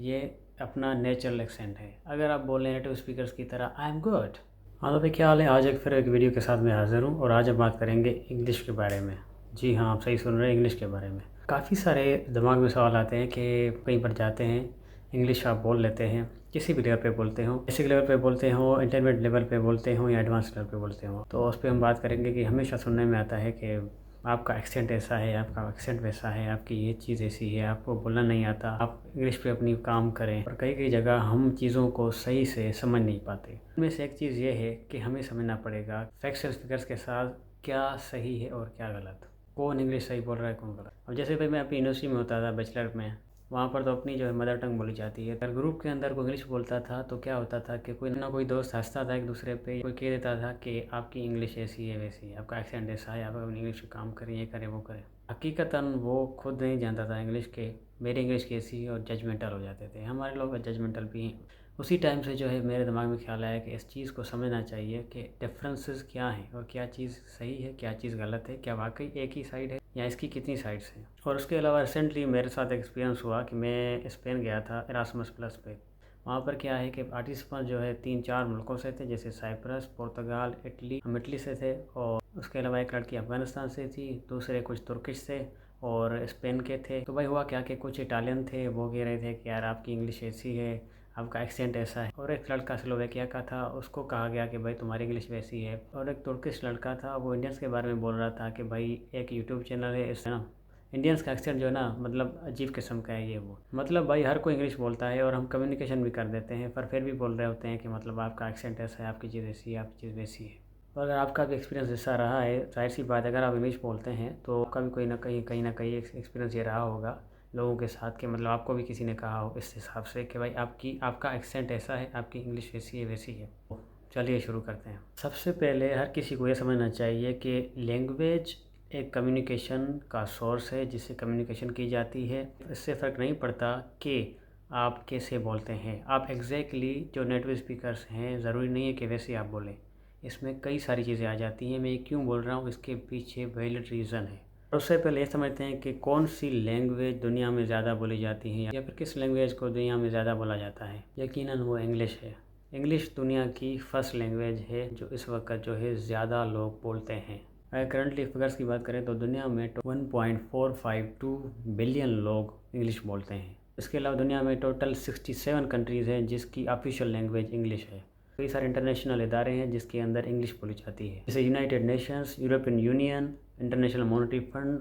ये अपना natural accent है। अगर आप बोल रहे हैं नेटिव स्पीकर्स की तरह आई एम गुड। हाँ तो भाई क्या हाल है, आज एक फिर एक वीडियो के साथ मैं हाज़िर हूँ और आज हम बात करेंगे इंग्लिश के बारे में। जी हाँ, आप सही सुन रहे हैं, इंग्लिश के बारे में। काफ़ी सारे दिमाग में सवाल आते हैं कि कहीं पर जाते हैं, इंग्लिश आप बोल लेते हैं, किसी भी लेवल पे बोलते हो, बेसिक लेवल पे बोलते हो, इंटरमीडिएट लेवल पे बोलते हो या एडवांस लेवल पे बोलते हो, तो उस पर हम बात करेंगे कि हमेशा सुनने में आता है कि आपका एक्सेंट ऐसा है, आपका एक्सेंट वैसा है, आपकी ये चीज़ ऐसी है, आपको बोलना नहीं आता, आप इंग्लिश पे अपनी काम करें। और कई कई जगह हम चीज़ों को सही से समझ नहीं पाते। उनमें से एक चीज़ ये है कि हमें समझना पड़ेगा फैक्ट्स एंड फिगर्स के साथ क्या सही है और क्या गलत, कौन इंग्लिश सही बोल रहा है कौन गलत। अब जैसे भाई मैं अपनी यूनिवर्सिटी में होता था बैचलर में, वहाँ पर तो अपनी जो है मदर टंग बोली जाती है। अगर ग्रुप के अंदर कोई इंग्लिश बोलता था तो क्या होता था कि कोई ना कोई दोस्त हंसता था एक दूसरे पे, कोई कह देता था कि आपकी इंग्लिश ऐसी है वैसी है, आपका एक्सेंट ऐसा है, आप अपनी इंग्लिश में काम करें, ये करें वो करें। हकीकतन वो खुद नहीं जानता था इंग्लिश के मेरी इंग्लिश कैसी है, और जजमेंटल हो जाते थे। हमारे लोग जजमेंटल भी हैं। उसी टाइम से जो है मेरे दिमाग में ख्याल आया कि इस चीज़ को समझना चाहिए कि डिफरेंसेस क्या हैं और क्या चीज़ सही है, क्या चीज़ गलत है, क्या वाकई एक ही साइड है या इसकी कितनी साइड्स हैं। और उसके अलावा रिसेंटली मेरे साथ एक्सपीरियंस हुआ कि मैं स्पेन गया था इरास्मस प्लस पे। वहाँ पर क्या है कि पार्टिसिपेंट जो है 3-4 मुल्कों से थे, जैसे साइप्रस, पुर्तगाल, इटली, हम इटली से थे। और उसके अलावा एक लड़की अफ़गानिस्तान से थी, दूसरे कुछ तुर्किश थे और स्पेन के थे। तो भाई हुआ क्या कि कुछ इटालियन थे, वो कह रहे थे कि यार आपकी इंग्लिश ऐसी है, आपका एक्सेंट ऐसा है। और एक लड़का स्लोवेकिया का था, उसको कहा गया कि भाई तुम्हारी इंग्लिश वैसी है। और एक तुर्किश लड़का था, वो इंडियंस के बारे में बोल रहा था कि भाई एक यूट्यूब चैनल है, इससे ना इंडियंस का एक्सेंट जो है ना मतलब अजीब किस्म का है ये वो। मतलब भाई हर कोई इंग्लिश बोलता है और हम कम्युनिकेशन भी कर देते हैं, पर फिर भी बोल रहे होते हैं कि मतलब आपका एक्सेंट ऐसा है, आपकी चीज़ ऐसी है, आपकी चीज़ वैसी है। और अगर आपका भी एक्सपीरियंस ऐसा रहा है, जाहिर सी बात है अगर आप इंग्लिश बोलते हैं तो आपका भी कोई ना कहीं एक्सपीरियंस ये रहा होगा लोगों के साथ कि मतलब आपको भी किसी ने कहा हो इस हिसाब से कि भाई आपका एक्सेंट ऐसा है, आपकी इंग्लिश ऐसी है वैसी है। चलिए शुरू करते हैं। सबसे पहले हर किसी को ये समझना चाहिए कि लैंग्वेज एक कम्युनिकेशन का सोर्स है जिससे कम्युनिकेशन की जाती है। इससे फ़र्क नहीं पड़ता कि आप कैसे बोलते हैं, आप एग्जैक्टली जो नेटिव स्पीकर्स हैं ज़रूरी नहीं है कि वैसे आप बोलें। इसमें कई सारी चीज़ें आ जाती हैं, मैं ये क्यों बोल रहा हूँ इसके पीछे वैलिड रीज़न है। उससे पहले ये समझते हैं कि कौन सी लैंग्वेज दुनिया में ज़्यादा बोली जाती है या फिर किस लैंग्वेज को दुनिया में ज़्यादा बोला जाता है। यकीनन वो इंग्लिश है। इंग्लिश दुनिया की फ़र्स्ट लैंग्वेज है जो इस वक्त जो है ज़्यादा लोग बोलते हैं। अगर करंटली फिगर्स की बात करें तो दुनिया में 1.452 बिलियन लोग इंग्लिश बोलते हैं। इसके अलावा दुनिया में टोटल 67 कंट्रीज़ हैं जिसकी ऑफिशियल लैंग्वेज इंग्लिश है। कई सारे इंटरनेशनल इदारे हैं जिसके अंदर इंग्लिश बोली जाती है, जैसे United Nations, European union, international monetary fund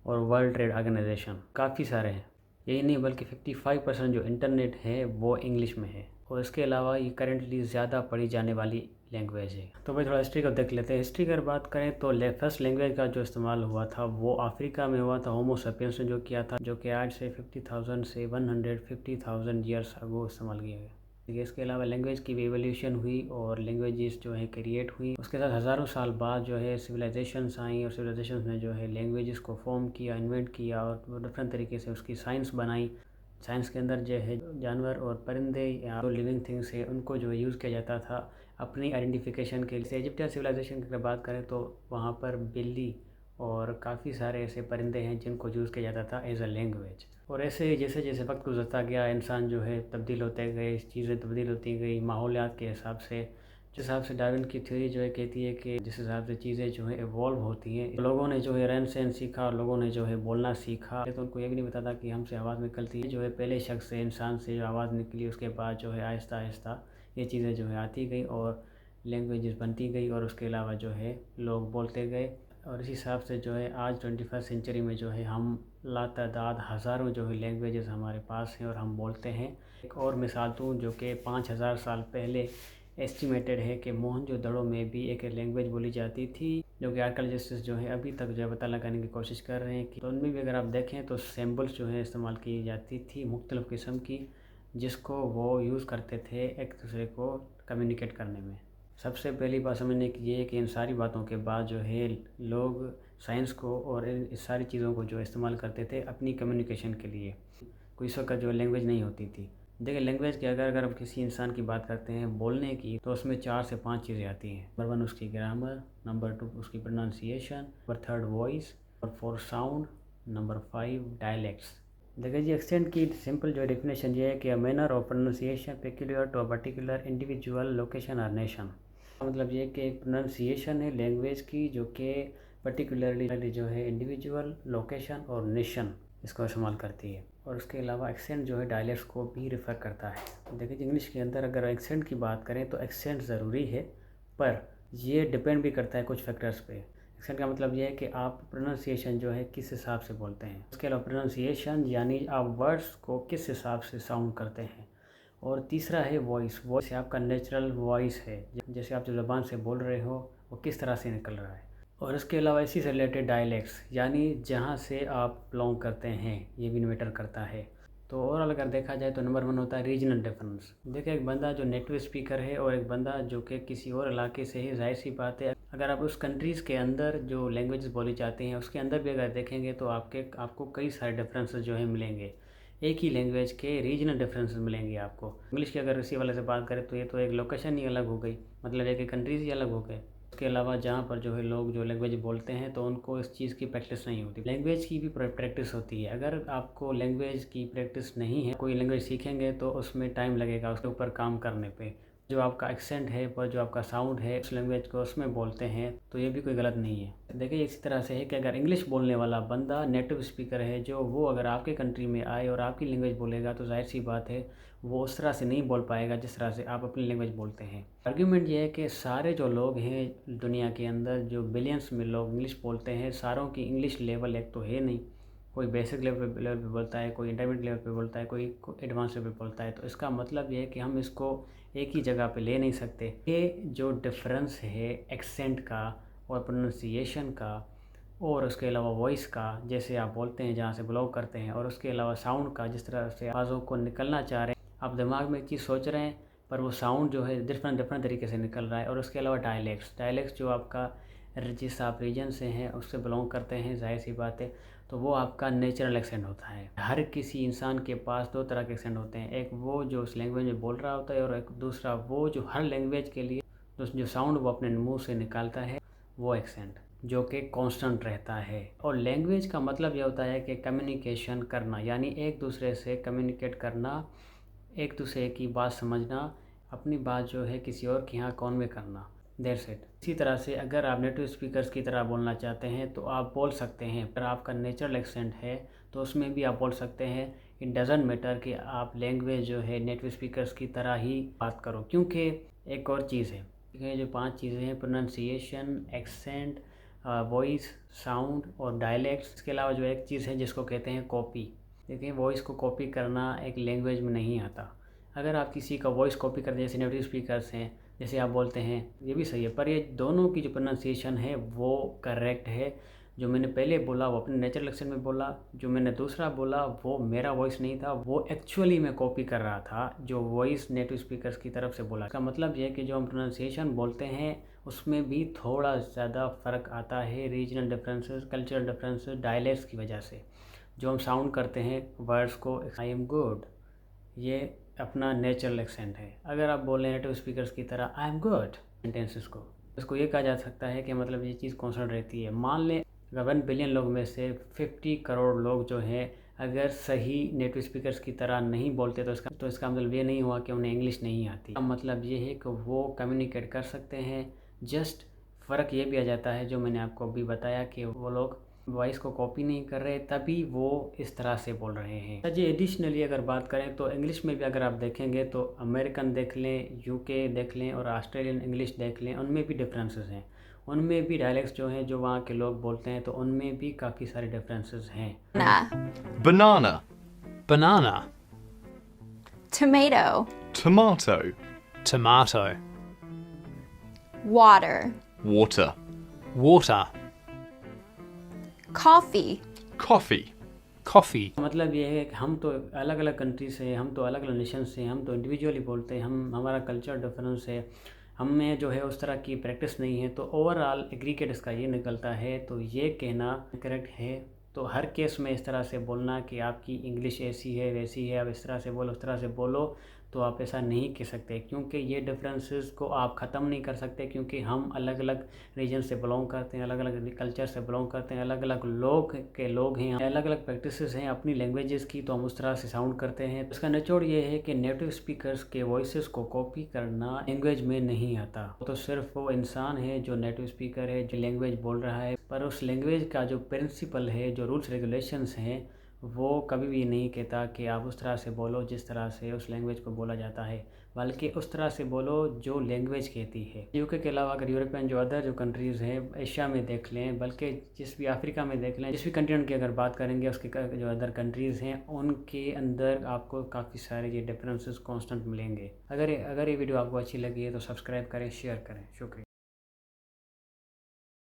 और वर्ल्ड ट्रेड ऑर्गेनाइजेशन। काफ़ी सारे हैं। यही नहीं बल्कि 55% जो इंटरनेट है वो इंग्लिश में है। और इसके अलावा ये करेंटली ज़्यादा पढ़ी जाने वाली लैंग्वेज है। तो भाई थोड़ा हिस्ट्री को देख लेते हैं। हिस्ट्री की अगर बात करें तो फर्स्ट लैंग्वेज का जो इस्तेमाल हुआ था वो अफ्रीका में हुआ था, होमो सेपियंस ने जो किया था, जो कि आज से 50,000 से 150,000 ईयर्स अगो इस्तेमाल किया गया। इसके अलावा लैंग्वेज की भी एवोल्यूशन हुई और लैंग्वेजेस जो है क्रिएट हुई। उसके साथ हज़ारों साल बाद जो है सिविलाइजेशंस आई और सिविलाइजेशंस ने जो है लैंग्वेजेस को फॉर्म किया, इन्वेंट किया और डिफरेंट तरीके से उसकी साइंस बनाई। साइंस के अंदर जो है जानवर और परिंदे या जो लिविंग थिंग्स है उनको जो यूज़ किया जाता था अपनी आइडेंटिफिकेशन के लिए। इजिप्टियन सिविलाइजेशन की बात करें तो वहाँ पर बिल्ली और काफ़ी सारे ऐसे परिंदे हैं जिनको यूज़ किया जाता था एज अ लैंग्वेज। और ऐसे जैसे जैसे वक्त गुजरता गया इंसान जो है तब्दील होते गए, चीज़ें तब्दील होती गई माहौलियात के हिसाब से। जिस हिसाब से डार्विन की थ्योरी जो है कहती है कि जिस हिसाब से चीज़ें जो है इवॉल्व होती हैं, लोगों ने जो है रहन सहन सीखा, लोगों ने जो है बोलना सीखा। तो उनको ये भी नहीं पता था कि हमसे आवाज़ निकलती है, जो है पहले शख्स से इंसान से जो आवाज़ निकली उसके बाद जो है आहिस्ता आहिस्ता ये चीज़ें जो है आती गई और लैंग्वेजेस बनती गई और उसके अलावा जो है लोग बोलते गए। और इस हिसाब से जो है आज 21st सेंचुरी में जो है हम लातादाद हज़ारों जो है लैंग्वेजेस हमारे पास हैं और हम बोलते हैं। एक और मिसाल दूँ जो कि 5,000 साल पहले एस्टिमेटेड है कि मोहनजोदड़ो में भी एक लैंग्वेज बोली जाती थी, जो कि आर्कियोलॉजिस्ट जो है अभी तक जो है पता लगाने की कोशिश कर रहे हैं कि तो उनमें भी अगर आप देखें तो सिंबल्स जो है इस्तेमाल की जाती थी मुख्तलिफ़ किस्म की, जिसको वो यूज़ करते थे एक दूसरे को कम्युनिकेट करने में। सबसे पहली बात समझने की ये है कि इन सारी बातों के बाद जो है लोग साइंस को और इस सारी चीज़ों को जो इस्तेमाल करते थे अपनी कम्युनिकेशन के लिए। कोई इस वक्त जो लैंग्वेज नहीं होती थी। देखिए लैंग्वेज की अगर हम किसी इंसान की बात करते हैं बोलने की तो उसमें 4 से 5 चीज़ें आती हैं। नंबर 1 उसकी ग्रामर, नंबर 2 उसकी pronunciation, number 3 voice, number 4 sound, number 5 dialects. देखिए जी, एक्सेंट की सिंपल जो डेफिनेशन ये है कि manner of pronunciation peculiar to a particular individual location और नेशन। मतलब ये कि एक प्रोनाउंसिएशन है लैंग्वेज की जो कि पर्टिकुलरली जो है इंडिविजुअल लोकेशन और नेशन इसको इस्तेमाल करती है। और उसके अलावा एक्सेंट जो है डायलेक्ट्स को भी रिफ़र करता है। देखिए इंग्लिश के अंदर अगर एक्सेंट की बात करें तो एक्सेंट ज़रूरी है, पर ये डिपेंड भी करता है कुछ फैक्टर्स पे। एक्सेंट का मतलब ये है कि आप प्रोनाउंसिएशन जो है किस हिसाब से बोलते हैं। उसके अलावा प्रोनाउंसिएशन यानी आप वर्ड्स को किस हिसाब से साउंड करते हैं। और तीसरा है वॉइस। वॉइस आपका नेचुरल वॉइस है, जैसे आप जो ज़बान से बोल रहे हो वो किस तरह से निकल रहा है। और इसके अलावा इसी से रिलेटेड डायलेक्ट्स यानी जहाँ से आप बिलोंग करते हैं, ये भी मैटर करता है। तो ओवरऑल अगर देखा जाए तो नंबर 1 होता है रीजनल डिफरेंस। देखिए एक बंदा जो नेटिव स्पीकर है और एक बंदा जो कि किसी और इलाके से है, जाहिर सी बात है अगर आप उस कंट्रीज़ के अंदर जो लैंग्वेजेस बोली जाती हैं उसके अंदर भी अगर देखेंगे तो आपको कई सारे डिफरेंसेस जो है मिलेंगे। एक ही लैंग्वेज के रीजनल डिफरेंसेस मिलेंगे आपको। इंग्लिश की अगर इसी वाले से बात करें तो ये तो एक लोकेशन ही अलग हो गई, मतलब एक कंट्रीज़ ही अलग हो गए। उसके अलावा जहाँ पर जो है लोग जो लैंग्वेज बोलते हैं तो उनको इस चीज़ की प्रैक्टिस नहीं होती। लैंग्वेज की भी प्रैक्टिस होती है। अगर आपको लैंग्वेज की प्रैक्टिस नहीं है, कोई लैंग्वेज सीखेंगे तो उसमें टाइम लगेगा उसके ऊपर काम करने पे। जो आपका एक्सेंट है पर जो आपका साउंड है उस लैंग्वेज को उसमें बोलते हैं तो ये भी कोई गलत नहीं है। देखिए इसी तरह से है कि अगर इंग्लिश बोलने वाला बंदा नेटिव स्पीकर है जो वो अगर आपके कंट्री में आए और आपकी लैंग्वेज बोलेगा तो जाहिर सी बात है वो उस तरह से नहीं बोल पाएगा जिस तरह से आप अपनी लैंग्वेज बोलते हैं। आर्ग्यूमेंट ये है कि सारे जो लोग हैं दुनिया के अंदर जो बिलियंस में लोग इंग्लिश बोलते हैं, सारों की इंग्लिश लेवल एक तो है नहीं। कोई बेसिक लेवल पे बोलता है, कोई इंटरमीडिएट लेवल पे बोलता है, कोई एडवांस लेवल पे बोलता है। तो इसका मतलब ये है कि हम इसको एक ही जगह पे ले नहीं सकते। ये जो डिफरेंस है एक्सेंट का और प्रोनाउंसिएशन का और उसके अलावा वॉइस का, जैसे आप बोलते हैं जहाँ से बिलोंग करते हैं, और उसके अलावा साउंड का, जिस तरह से आवाज़ों को निकलना चाह रहे हैं, आप दिमाग में एक चीज़ सोच रहे हैं पर वो साउंड जो है डिफरेंट तरीके से निकल रहा है। और उसके अलावा डायलेक्ट्स जो आपका जिस आप रीजन से हैं उससे बिलोंग करते हैं, जाहिर सी बात है, तो वो आपका नेचुरल एक्सेंट होता है। हर किसी इंसान के पास दो तरह के एक्सेंट होते हैं, एक वो जो उस लैंग्वेज में बोल रहा होता है और एक दूसरा वो जो हर लैंग्वेज के लिए जो साउंड वो अपने मुंह से निकालता है, वो एक्सेंट जो कि कांस्टेंट रहता है। और लैंग्वेज का मतलब ये होता है कि कम्युनिकेशन करना, यानी एक दूसरे से कम्युनिकेट करना, एक दूसरे की बात समझना, अपनी बात जो है किसी और के यहाँ कन्वे करना, दैट्स इट। इसी तरह से अगर आप नेटिव स्पीकर्स की तरह बोलना चाहते हैं तो आप बोल सकते हैं। अगर आपका नेचुरल एक्सेंट है तो उसमें भी आप बोल सकते हैं। इट डज़ंट मैटर कि आप लैंग्वेज जो है नेटिव स्पीकर्स की तरह ही बात करो, क्योंकि एक और चीज़ है, ये जो 5 चीज़ें हैं, प्रोनाउंसिएशन, एक्सेंट, वॉइस, साउंड और डायलेक्ट्स। इसके अलावा जो एक चीज़ है जिसको कहते हैं कॉपी। देखिए वॉइस को कॉपी करना एक लैंग्वेज में नहीं आता। अगर आप किसी का वॉइस कॉपी करते हैं, जैसे नेटिव स्पीकर्स हैं, जैसे आप बोलते हैं, ये भी सही है, पर ये दोनों की जो प्रोनाउंसिएशन है वो करेक्ट है। जो मैंने पहले बोला वो अपने नेचुरल एक्सेंट में बोला, जो मैंने दूसरा बोला वो मेरा वॉइस नहीं था, वो एक्चुअली मैं कॉपी कर रहा था जो वॉइस नेटिव स्पीकर्स की तरफ से बोला। इसका मतलब ये है कि जो हम प्रोनाउंसिएशन बोलते हैं उसमें भी थोड़ा ज़्यादा फ़र्क आता है, regional differences, cultural differences, dialects की वजह से। जो हम साउंड करते हैं वर्ड्स को, आई एम गुड, ये अपना नेचुरल एक्सेंट है। अगर आप बोल रहे हैं नेटिव स्पीकर्स की तरह आई एम गुड सेंटेंसेस को, इसको ये कहा जा सकता है कि मतलब ये चीज़ कॉन्स्टेंट रहती है। मान लें अगर 1 बिलियन लोग में से 50 करोड़ लोग जो हैं अगर सही नेटिव स्पीकर्स की तरह नहीं बोलते तो इसका मतलब ये नहीं हुआ कि उन्हें इंग्लिश नहीं आती। मतलब ये है कि वो कम्युनिकेट कर सकते हैं। जस्ट फ़र्क ये भी आ जाता है जो मैंने आपको अभी बताया कि वो लोग वॉइस को कॉपी नहीं कर रहे, तभी वो इस तरह से बोल रहे हैं। जी एडिशनली अगर बात करें तो इंग्लिश में भी अगर आप देखेंगे तो अमेरिकन देख लें, यूके देख लें और ऑस्ट्रेलियन इंग्लिश देख लें, उनमें भी डिफरेंसेस हैं। उनमें भी डायलेक्ट्स जो हैं जो वहाँ के लोग बोलते हैं तो उनमें भी काफ़ी सारे डिफरेंसेस हैं। Banana. Banana. Tomato. Tomato. Tomato. Water. Water. Water. Coffee. Coffee. Coffee. मतलब ये है कि हम तो अलग अलग कंट्री से, हम तो अलग अलग नेशन से, हम तो इंडिविजुअली बोलते हैं, हमारा कल्चर डिफरेंस है, हम में जो है उस तरह की प्रैक्टिस नहीं है, तो ओवरऑल एग्रीगेट इसका ये निकलता है। तो ये कहना करेक्ट है। तो हर केस में इस तरह से बोलना कि आपकी इंग्लिश ऐसी है वैसी है, आप इस तरह से बोलो उस तरह से बोलो, तो आप ऐसा नहीं कह सकते, क्योंकि ये डिफरेंसेस को आप ख़त्म नहीं कर सकते, क्योंकि हम अलग अलग रीजन से बिलोंग करते हैं, अलग अलग कल्चर से बिलोंग करते हैं, अलग अलग लोग हैं, अलग अलग प्रैक्टिसेस हैं अपनी लैंग्वेजेस की, तो हम उस तरह से साउंड करते हैं। इसका निचोड़ ये है कि नेटिव स्पीकर्स के वॉइसेस को कॉपी करना लैंग्वेज में नहीं आता। तो सिर्फ वो इंसान है जो नेटिव स्पीकर है, जो लैंग्वेज बोल रहा है, पर उस लैंग्वेज का जो प्रिंसिपल है, जो रूल्स रेगुलेशंस हैं, वो कभी भी नहीं कहता कि आप उस तरह से बोलो जिस तरह से उस लैंग्वेज को बोला जाता है, बल्कि उस तरह से बोलो जो लैंग्वेज कहती है। यूके के अलावा अगर यूरोपियन जो अदर जो कंट्रीज़ हैं, एशिया में देख लें, बल्कि जिस भी अफ्रीका में देख लें, जिस भी कंटिनेंट की अगर बात करेंगे, उसके जो अदर कंट्रीज़ हैं उनके अंदर आपको काफ़ी सारे ये डिफरेंसेस कांस्टेंट मिलेंगे। अगर ये वीडियो आपको अच्छी लगी है तो सब्सक्राइब करें, शेयर करें। शुक्रिया।